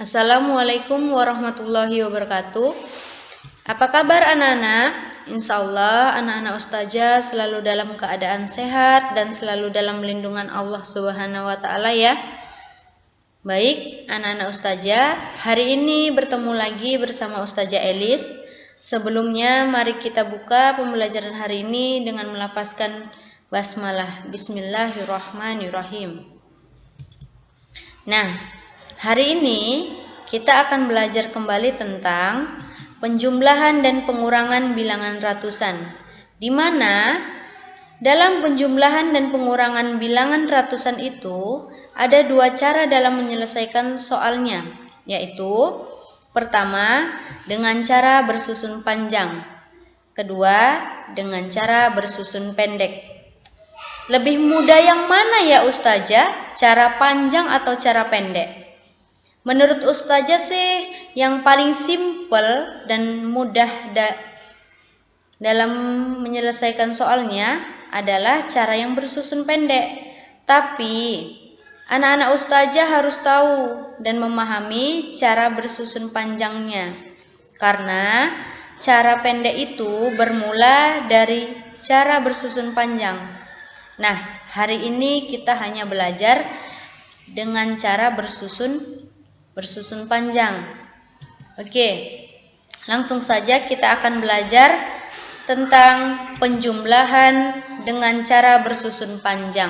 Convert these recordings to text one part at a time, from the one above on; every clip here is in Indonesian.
Assalamualaikum warahmatullahi wabarakatuh. Apa kabar anak-anak? Insya Allah anak-anak Ustazah selalu dalam keadaan sehat dan selalu dalam lindungan Allah Subhanahu wa Ta'ala ya. Baik, anak-anak Ustazah, hari ini bertemu lagi bersama Ustazah Elis. Sebelumnya mari kita buka pembelajaran hari ini dengan melafazkan basmalah. Bismillahirrahmanirrahim. Nah, hari ini kita akan belajar kembali tentang penjumlahan dan pengurangan bilangan ratusan, di mana dalam penjumlahan dan pengurangan bilangan ratusan itu ada dua cara dalam menyelesaikan soalnya, yaitu pertama dengan cara bersusun panjang, kedua dengan cara bersusun pendek. Lebih mudah yang mana ya Ustazah? Cara panjang atau cara pendek? Menurut Ustazah sih yang paling simpel dan mudah dalam menyelesaikan soalnya adalah cara yang bersusun pendek. Tapi anak-anak Ustazah harus tahu dan memahami cara bersusun panjangnya. Karena cara pendek itu bermula dari cara bersusun panjang. Nah, hari ini kita hanya belajar dengan cara bersusun panjang. Oke, langsung saja kita akan belajar tentang penjumlahan dengan cara bersusun panjang.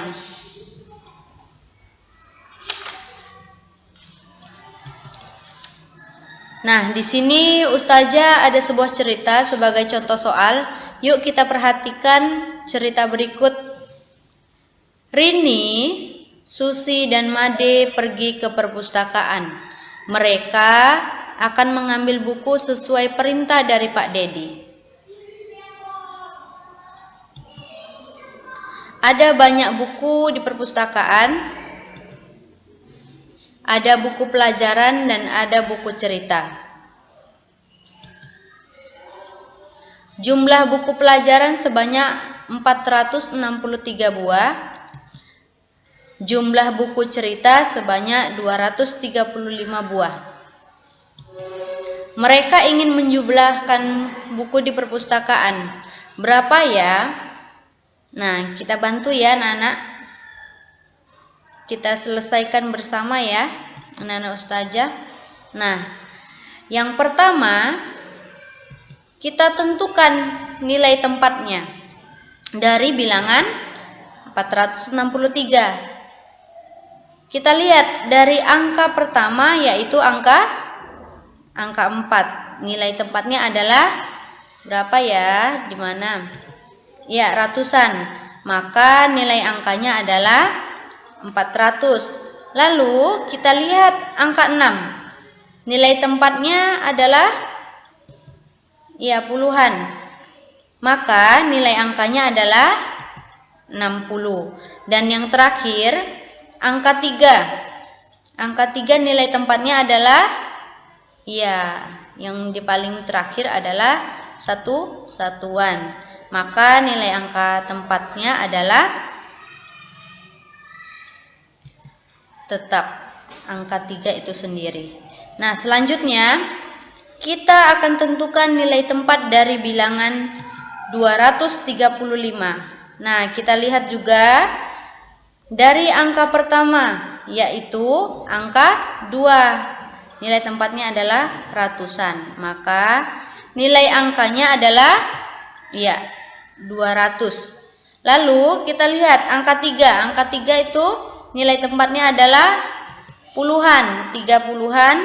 Nah, di sini Ustazah ada sebuah cerita sebagai contoh soal. Yuk kita perhatikan cerita berikut. Rini, Susi, dan Made pergi ke perpustakaan. Mereka akan mengambil buku sesuai perintah dari Pak Dedi. Ada banyak buku di perpustakaan. Ada buku pelajaran dan ada buku cerita. Jumlah buku pelajaran sebanyak 463 buah. Jumlah buku cerita sebanyak 235 buah. Mereka ingin menjumlahkan buku di perpustakaan. Berapa ya? Nah, kita bantu ya anak-anak. Kita selesaikan bersama ya, anak-anak Ustazah. Nah, yang pertama kita tentukan nilai tempatnya dari bilangan 463. Kita lihat dari angka pertama yaitu angka 4. Nilai tempatnya adalah berapa ya? Di mana? Ya, ratusan. Maka nilai angkanya adalah 400. Lalu kita lihat angka 6. Nilai tempatnya adalah ya puluhan. Maka nilai angkanya adalah 60. Dan yang terakhir angka 3. Angka 3 nilai tempatnya adalah ya, yang di paling terakhir adalah satuan. Maka nilai angka tempatnya adalah tetap angka 3 itu sendiri. Nah, selanjutnya kita akan tentukan nilai tempat dari bilangan 235. Nah, kita lihat juga dari angka pertama yaitu angka 2. Nilai tempatnya adalah ratusan. Maka nilai angkanya adalah ya 200. Lalu kita lihat angka 3. Angka 3 itu nilai tempatnya adalah puluhan, 30-an.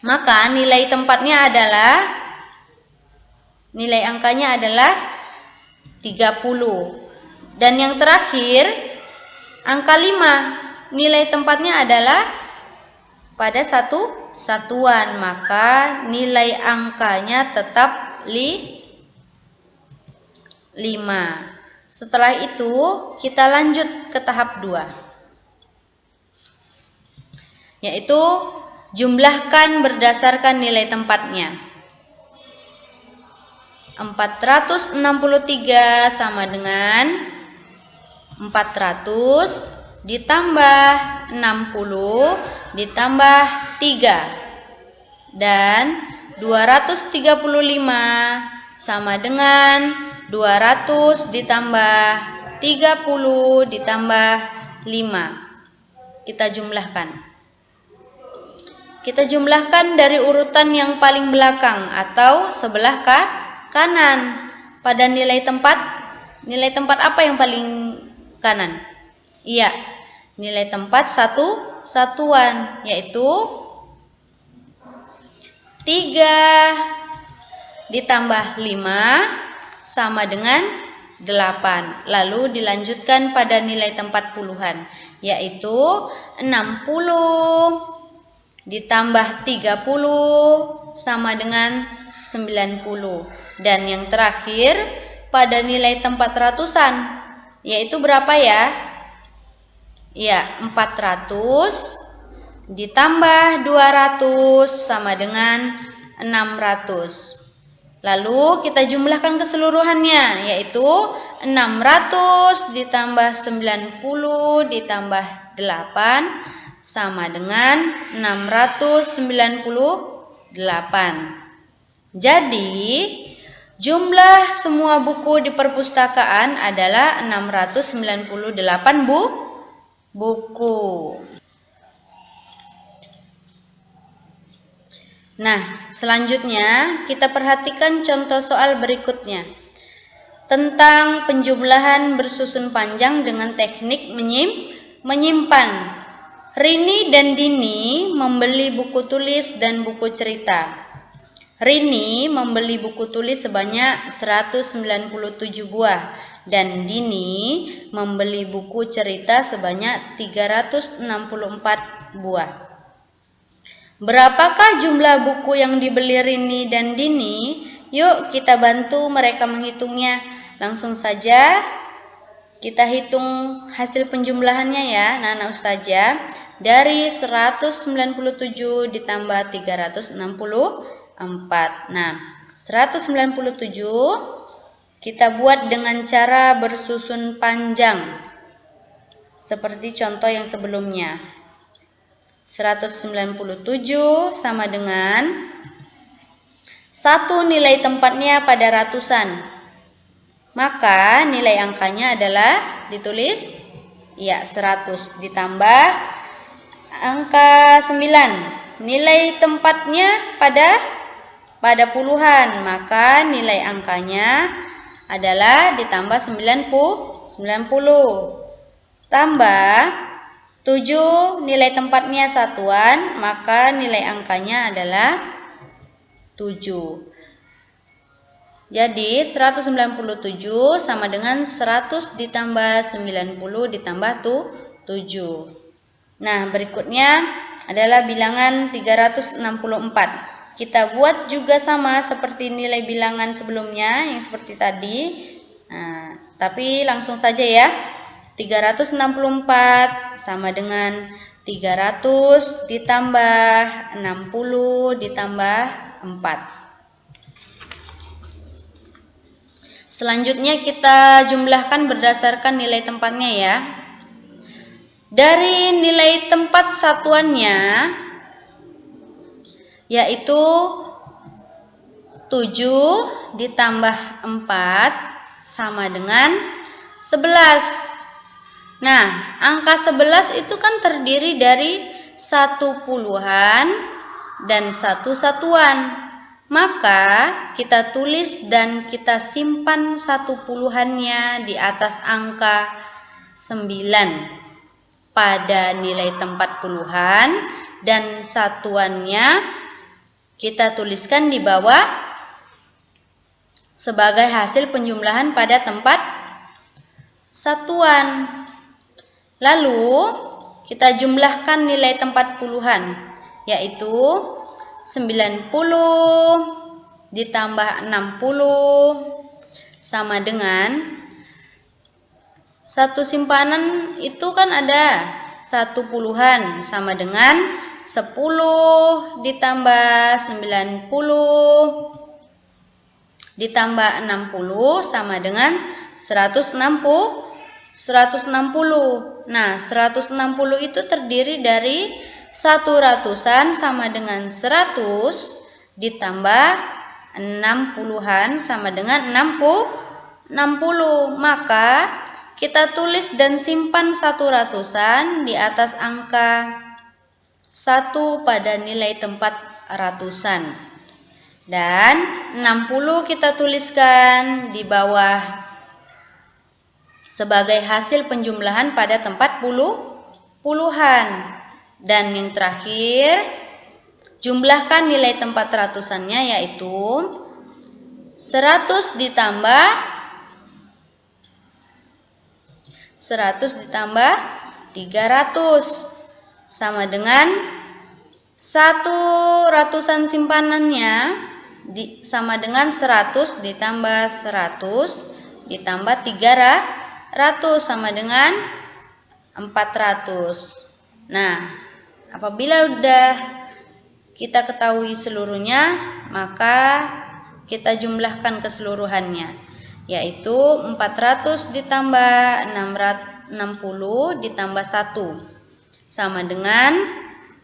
Maka nilai tempatnya adalah nilai angkanya adalah 30. Dan yang terakhir angka 5. Nilai tempatnya adalah pada satuan. Maka nilai angkanya tetap 5. Setelah itu kita lanjut ke tahap 2. Yaitu jumlahkan berdasarkan nilai tempatnya. 463 sama dengan 400 ditambah 60 ditambah 3. Dan 235 sama dengan 200 ditambah 30 ditambah 5. Kita jumlahkan. Kita jumlahkan dari urutan yang paling belakang atau sebelah kanan. Pada nilai tempat apa yang paling kanan? Iya, nilai tempat satuan, yaitu 3 ditambah 5 sama dengan 8. Lalu dilanjutkan pada nilai tempat puluhan, yaitu 60 ditambah 30 sama dengan 90. Dan yang terakhir pada nilai tempat ratusan, yaitu berapa ya? Ya, 400 ditambah 200 sama dengan 600. Lalu kita jumlahkan keseluruhannya, yaitu 600 ditambah 90 ditambah 8 sama dengan 698. Jadi, jumlah semua buku di perpustakaan adalah 698 buku. Nah, selanjutnya kita perhatikan contoh soal berikutnya tentang penjumlahan bersusun panjang dengan teknik menyimpan. Rini dan Dini membeli buku tulis dan buku cerita. Rini membeli buku tulis sebanyak 197 buah dan Dini membeli buku cerita sebanyak 364 buah. Berapakah jumlah buku yang dibeli Rini dan Dini? Yuk kita bantu mereka menghitungnya. Langsung saja kita hitung hasil penjumlahannya ya, Nana Ustazah. Dari 197 ditambah 364. Nah, 197 kita buat dengan cara bersusun panjang seperti contoh yang sebelumnya. 197 sama dengan 1 nilai tempatnya pada ratusan. Maka nilai angkanya adalah ditulis ya 100 ditambah angka 9. Nilai tempatnya pada puluhan, maka nilai angkanya adalah ditambah 90 tambah 7 nilai tempatnya satuan, maka nilai angkanya adalah 7. Jadi 197 sama dengan 100 ditambah 90 ditambah 7. Nah, berikutnya adalah bilangan 364. Kita buat juga sama seperti nilai bilangan sebelumnya yang seperti tadi. Nah, tapi langsung saja ya. 364 sama dengan 300 ditambah 60 ditambah 4. Selanjutnya kita jumlahkan berdasarkan nilai tempatnya ya. Dari nilai tempat satuannya yaitu 7 ditambah 4 sama dengan 11. Nah, angka 11 itu kan terdiri dari 1 puluhan dan 1 satuan. Maka kita tulis dan kita simpan 1 puluhannya di atas angka 9 pada nilai tempat puluhan dan satuannya kita tuliskan di bawah sebagai hasil penjumlahan pada tempat satuan. Lalu kita jumlahkan nilai tempat puluhan, yaitu 90 ditambah 60 sama dengan 1 simpanan itu kan ada 1 puluhan sama dengan 10 ditambah 90 ditambah 60 sama dengan 160 160. Nah, 160 itu terdiri dari 1 ratusan sama dengan 100 ditambah 60-an sama dengan 60. Maka kita tulis dan simpan 1 ratusan di atas angka 1 pada nilai tempat ratusan. Dan 60 kita tuliskan di bawah sebagai hasil penjumlahan pada tempat puluhan. Dan yang terakhir, jumlahkan nilai tempat ratusannya, yaitu 100 ditambah 300 sama dengan 1 ratusan simpanannya sama dengan 100 ditambah 100 ditambah 300 sama dengan 400. Nah, apabila sudah kita ketahui seluruhnya, maka kita jumlahkan keseluruhannya, yaitu 400 ditambah 60 ditambah 1 sama dengan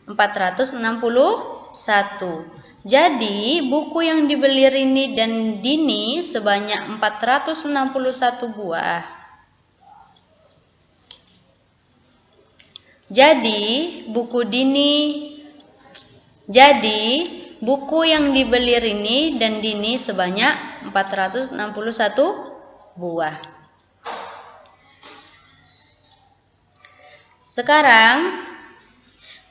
461. Jadi, buku yang dibeli Rini dan Dini sebanyak 461 buah. Jadi, buku yang dibeli Rini dan Dini sebanyak 461 buah. Sekarang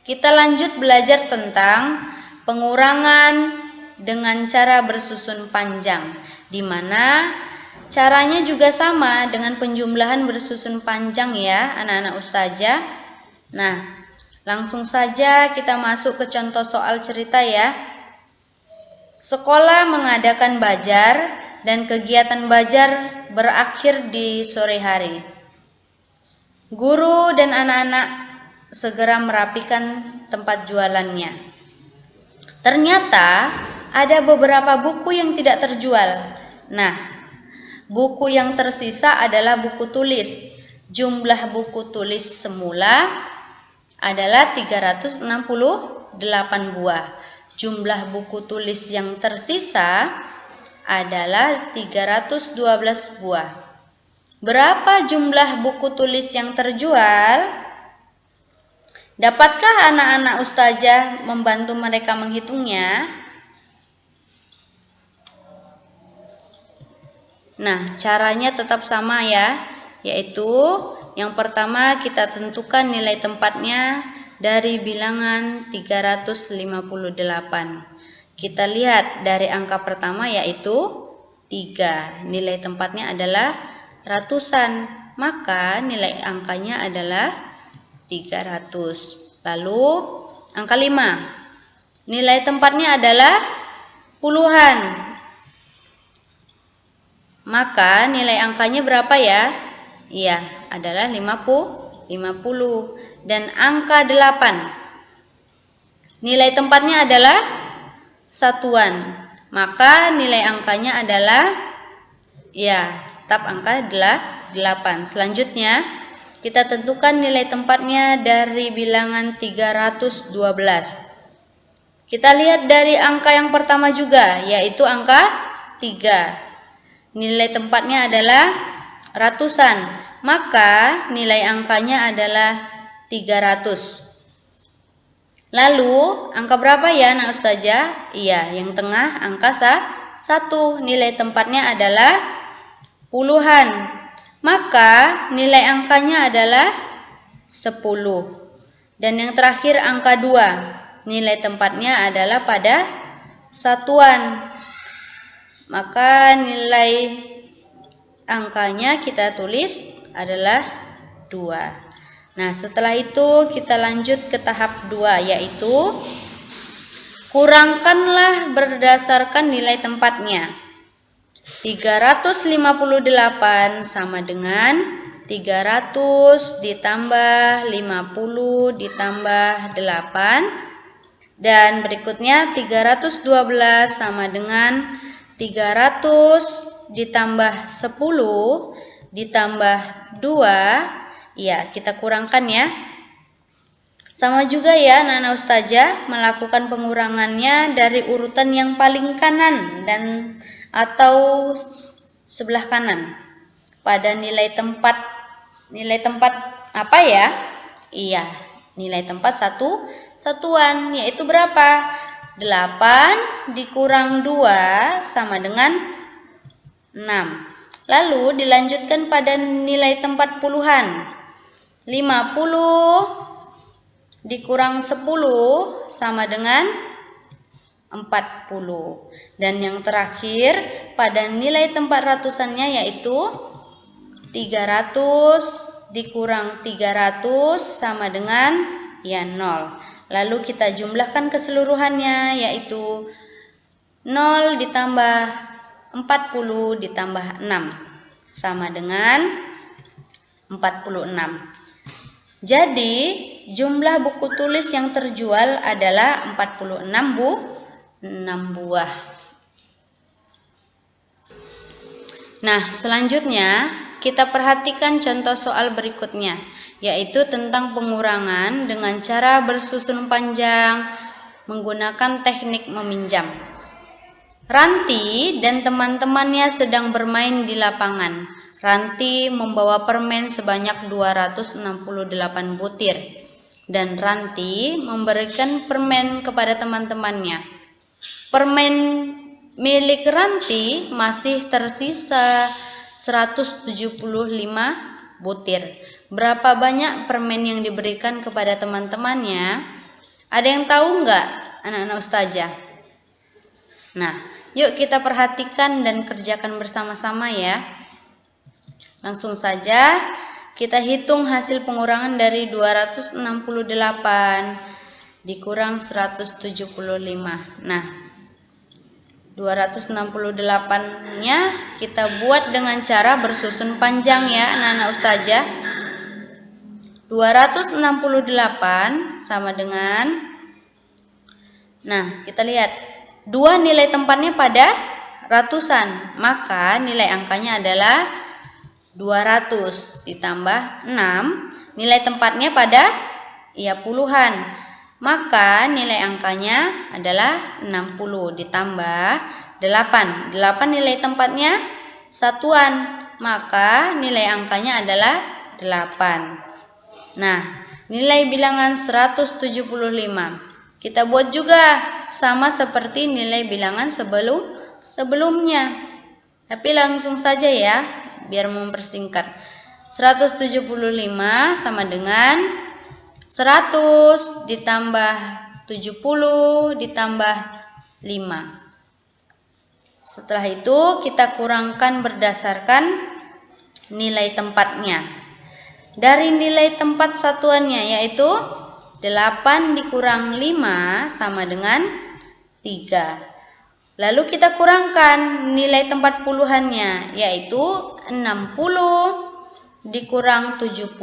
kita lanjut belajar tentang pengurangan dengan cara bersusun panjang, di mana caranya juga sama dengan penjumlahan bersusun panjang ya, anak-anak ustazah. Nah, langsung saja kita masuk ke contoh soal cerita ya. Sekolah mengadakan bazar dan kegiatan bazar berakhir di sore hari. Guru dan anak-anak segera merapikan tempat jualannya. Ternyata ada beberapa buku yang tidak terjual. Nah, buku yang tersisa adalah buku tulis. Jumlah buku tulis semula adalah 368 buah. Jumlah buku tulis yang tersisa adalah 312 buah. Berapa jumlah buku tulis yang terjual? Dapatkah anak-anak ustazah membantu mereka menghitungnya? Nah, caranya tetap sama ya, yaitu yang pertama kita tentukan nilai tempatnya dari bilangan 358. Kita lihat dari angka pertama yaitu 3. Nilai tempatnya adalah ratusan, maka nilai angkanya adalah 300. Lalu angka 5. Nilai tempatnya adalah puluhan, maka nilai angkanya berapa ya? Iya, adalah 50. Dan angka 8. Nilai tempatnya adalah satuan, maka nilai angkanya adalah tetap angka 8. Selanjutnya, kita tentukan nilai tempatnya dari bilangan 312. Kita lihat dari angka yang pertama juga, yaitu angka 3. Nilai tempatnya adalah ratusan, maka nilai angkanya adalah 300. Lalu angka berapa ya anak ustazah? Iya, yang tengah angka 1. Nilai tempatnya adalah puluhan, maka nilai angkanya adalah 10. Dan yang terakhir angka 2. Nilai tempatnya adalah pada satuan, maka nilai angkanya kita tulis adalah 2. Nah, setelah itu kita lanjut ke tahap 2, yaitu kurangkanlah berdasarkan nilai tempatnya. 358 sama dengan 300 ditambah 50 ditambah 8. Dan berikutnya 312 sama dengan 300 ditambah 10 ditambah 2. Ya, kita kurangkan ya. Sama juga ya anak-anak ustazah, melakukan pengurangannya dari urutan yang paling kanan dan atau sebelah kanan pada nilai tempat apa ya? Iya, nilai tempat satuan, yaitu berapa? 8 dikurang 2 sama dengan 6. Lalu dilanjutkan pada nilai tempat puluhan. 50 dikurang 10 sama dengan 40. Dan yang terakhir pada nilai tempat ratusannya yaitu 300 dikurang 300 sama dengan ya 0. Lalu kita jumlahkan keseluruhannya yaitu 0 ditambah 40 ditambah 6 sama dengan 46. Jadi jumlah buku tulis yang terjual adalah 46 buah. Nah, selanjutnya kita perhatikan contoh soal berikutnya, yaitu tentang pengurangan dengan cara bersusun panjang menggunakan teknik meminjam. Ranti dan teman-temannya sedang bermain di lapangan. Ranti membawa permen sebanyak 268 butir. Dan Ranti memberikan permen kepada teman-temannya. Permen milik Ranti masih tersisa 175 butir. Berapa banyak permen yang diberikan kepada teman-temannya? Ada yang tahu nggak anak-anak ustazah? Nah, yuk kita perhatikan dan kerjakan bersama-sama ya. Langsung saja kita hitung hasil pengurangan dari 268 dikurang 175. Nah, 268-nya kita buat dengan cara bersusun panjang ya anak-anak ustazah. 268 sama dengan, nah kita lihat 2 nilai tempatnya pada ratusan, maka nilai angkanya adalah 200 ditambah 6, nilai tempatnya pada ya puluhan, maka nilai angkanya adalah 60 ditambah 8. 8 nilai tempatnya satuan, maka nilai angkanya adalah 8. Nah, nilai bilangan 175 kita buat juga sama seperti nilai bilangan sebelumnya. Tapi langsung saja ya, biar mempersingkat. 175 sama dengan 100 ditambah 70 ditambah 5. Setelah itu kita kurangkan berdasarkan nilai tempatnya. Dari nilai tempat satuannya yaitu 8 dikurang 5 sama dengan 3. Lalu kita kurangkan nilai tempat puluhannya yaitu 60 dikurang 70.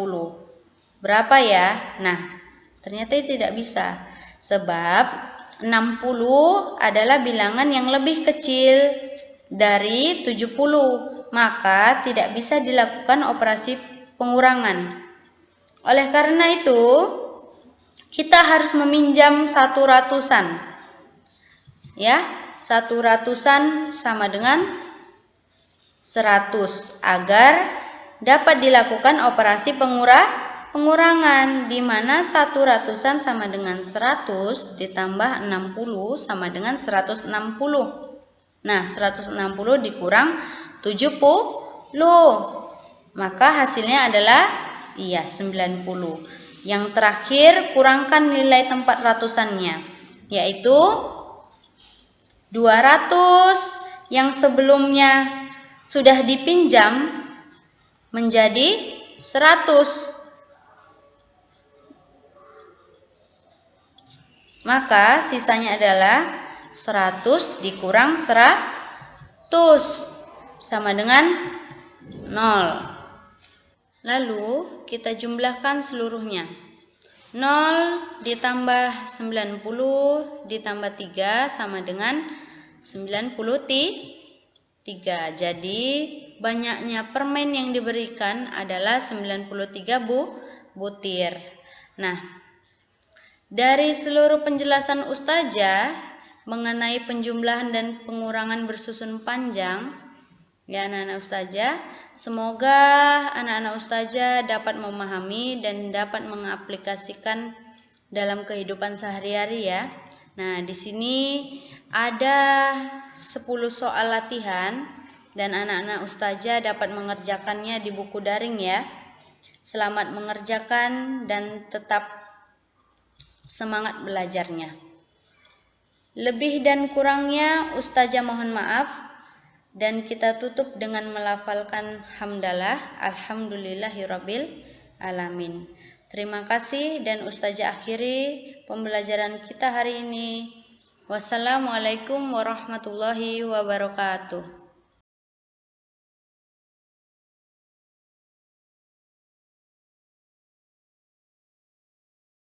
Berapa ya? Nah, ternyata tidak bisa. Sebab 60 adalah bilangan yang lebih kecil dari 70. Maka tidak bisa dilakukan operasi pengurangan. Oleh karena itu, kita harus meminjam 100-an. Ya, 100-an sama dengan 100 agar dapat dilakukan operasi pengurangan di mana 100-an sama dengan 100 ditambah 60 sama dengan 160. Nah, 160 dikurang 70, maka hasilnya adalah 90. Yang terakhir, kurangkan nilai tempat ratusannya, yaitu 200 yang sebelumnya sudah dipinjam menjadi 100. Maka sisanya adalah 100 dikurang 100 sama dengan 0. Lalu kita jumlahkan seluruhnya. 0 ditambah 90 ditambah 3 sama dengan 93. Jadi banyaknya permen yang diberikan adalah 93 butir. Nah, dari seluruh penjelasan Ustazah mengenai penjumlahan dan pengurangan bersusun panjang, ya anak-anak Ustazah, semoga anak-anak Ustazah dapat memahami dan dapat mengaplikasikan dalam kehidupan sehari-hari ya. Nah, di sini ada 10 soal latihan dan anak-anak Ustazah dapat mengerjakannya di buku daring ya. Selamat mengerjakan dan tetap semangat belajarnya. Lebih dan kurangnya Ustazah mohon maaf, dan kita tutup dengan melafalkan hamdalah alhamdulillahirabbil alamin. Terima kasih dan Ustazah akhiri pembelajaran kita hari ini. Wassalamualaikum warahmatullahi wabarakatuh.